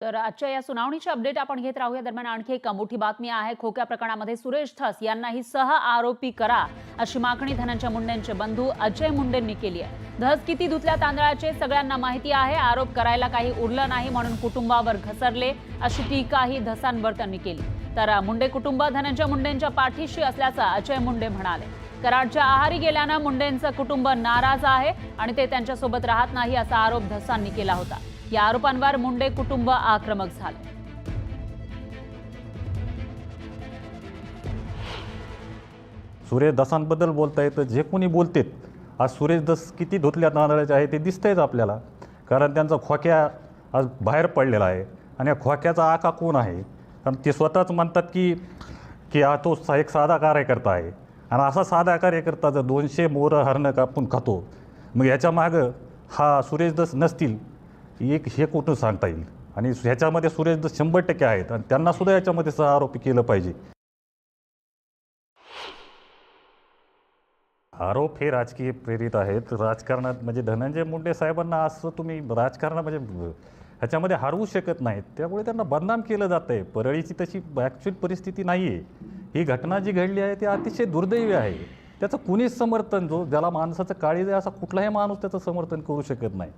तर आजच्या या सुनावणीची अपडेट आपण घेत राहूया. दरम्यान आणखी एक मोठी बातमी आहे. खोक्या प्रकरणामध्ये सुरेश धस यांनाही सह आरोपी करा अशी मागणी धनंजय मुंडेंचे बंधू अजय मुंडेंनी केली आहे. धस किती धुतल्या तांदळाचे सगळ्यांना माहिती आहे. आरोप करायला काही उरलं नाही म्हणून कुटुंबावर घसरले अशी टीकाही धसांवर त्यांनी केली. तर मुंडे कुटुंब धनंजय मुंडेंच्या पाठीशी असल्याचं अजय मुंडे म्हणाले. कराडच्या आहारी गेल्यानं मुंडेंचं कुटुंब नाराज आहे आणि ते त्यांच्यासोबत राहत नाही असा आरोप धसांनी केला होता. या आरोपांवर मुंडे कुटुंब आक्रमक झाले. सुरेश दसांबद्दल बोलताय तर जे कोणी बोलतेत, आज सुरेश दस किती धुतल्या तांदळाचे आहे ते दिसतंयच आपल्याला. कारण त्यांचा खोक्या आज बाहेर पडलेला आहे आणि या खोक्याचा आका कोण आहे. कारण ते स्वतःच म्हणतात की हा तो एक साधा कार्यकर्ता आहे आणि असा साधा कार्यकर्ता जर 200 मोरं हरणं कापून खातो, मग याच्या मागं हा सुरेश दस नसतील एक हे कुठून सांगता येईल. आणि ह्याच्यामध्ये सुरेश दस 100% आहेत आणि त्यांना सुद्धा याच्यामध्ये सह आरोपी केलं पाहिजे. आरोप हे राजकीय प्रेरित आहेत. राजकारणात म्हणजे धनंजय मुंडे साहेबांना असं तुम्ही राजकारणात म्हणजे ह्याच्यामध्ये हरवू शकत नाहीत. त्यामुळे त्यांना बदनाम केलं जातं आहे. परळीची तशी ॲक्च्युअल परिस्थिती नाही आहे. ही घटना जी घडली आहे ती अतिशय दुर्दैवी आहे. त्याचं कुणीच समर्थन ज्याला माणसाचं काळीज आहे असा कुठलाही माणूस त्याचं समर्थन करू शकत नाही.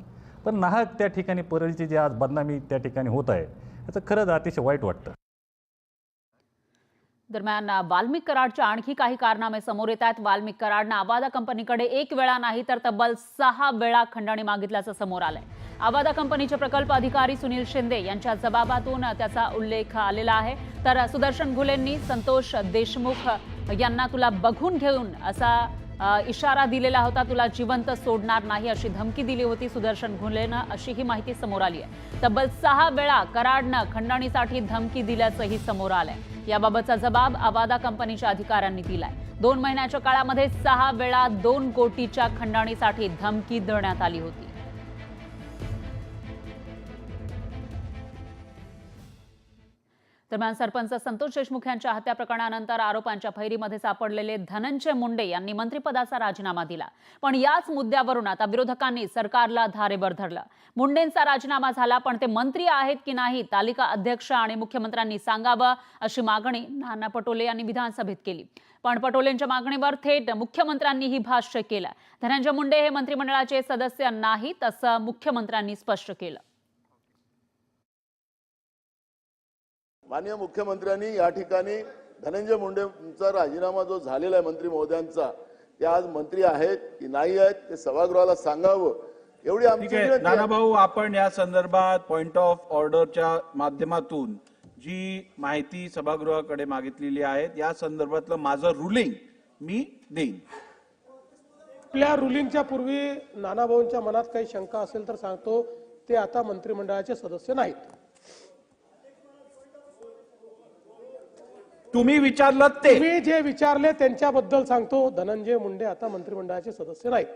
पण नाहक त्या ठिकाणी परळीची जी आज बदनामी त्या ठिकाणी होत आहे याचं खरंच अतिशय वाईट वाटतं. दरम्यान वाल्मिक कराडच्या आणखी काही कारनामे समोर येत आहेत. वाल्मिक कराडनं आवादा कंपनीकडे एक वेळा नाही तर तब्बल 6 वेळा खंडणी मागितल्याचं समोर आलंय. आवादा कंपनीचे प्रकल्प अधिकारी सुनील शिंदे यांच्या जबाबातून त्याचा उल्लेख आलेला आहे. तर सुदर्शन घुलेंनी संतोष देशमुख यांना तुला बघून घेऊन असा इशारा दिलेला होता. तुला जिवंत सोडणार नाही अशी धमकी दिली होती सुदर्शन घुलेनं, अशी ही माहिती समोर आली आहे. तब्बल 6 वेळा कराडनं खंडणीसाठी धमकी दिल्याचंही समोर आलंय. याबाबतचा जबाब आवादा कंपनीच्या अधिकाऱ्यांनी दिलाय. 2 महिन्याच्या काळामध्ये 6 वेळा 2 कोटीच्या खंडणीसाठी धमकी देण्यात आली होती. दरम्यान सरपंच संतोष देशमुख यांच्या हत्या प्रकरणानंतर आरोपांच्या फैरीमध्ये सापडलेले धनंजय मुंडे यांनी मंत्रिपदाचा राजीनामा दिला. पण याच मुद्द्यावरून आता विरोधकांनी सरकारला धारेवर धरलं. मुंडेंचा राजीनामा झाला पण ते मंत्री आहेत की नाही तालिका अध्यक्ष आणि मुख्यमंत्र्यांनी सांगावं अशी मागणी नाना पटोले यांनी विधानसभेत केली. पण पटोलेंच्या मागणीवर थेट मुख्यमंत्र्यांनीही भाष्य केलं. धनंजय मुंडे हे मंत्रिमंडळाचे सदस्य नाहीत असं मुख्यमंत्र्यांनी स्पष्ट केलं. माननीय मुख्यमंत्र्यांनी या ठिकाणी धनंजय मुंडेंचा राजीनामा जो झालेला आहे मंत्री महोदयांचा, ते आज मंत्री आहेत की नाही आहेत ते सभागृहाला सांगावं एवढी आमची विनंती आहे. नाना भाऊ, आपण या संदर्भात पॉइंट ऑफ ऑर्डरच्या माध्यमातून जी माहिती सभागृहाकडे मागितलेली आहे या संदर्भातलं माझं रुलिंग मी देईन. आपल्या रुलिंगच्या पूर्वी नाना भाऊंच्या मनात काही शंका असेल तर सांगतो, ते आता मंत्रिमंडळाचे सदस्य नाहीत. तुम्ही विचारलं ते तुम्ही जे विचारले त्यांच्याबद्दल सांगतो, धनंजय मुंडे आता मंत्रिमंडळाचे सदस्य नाहीत.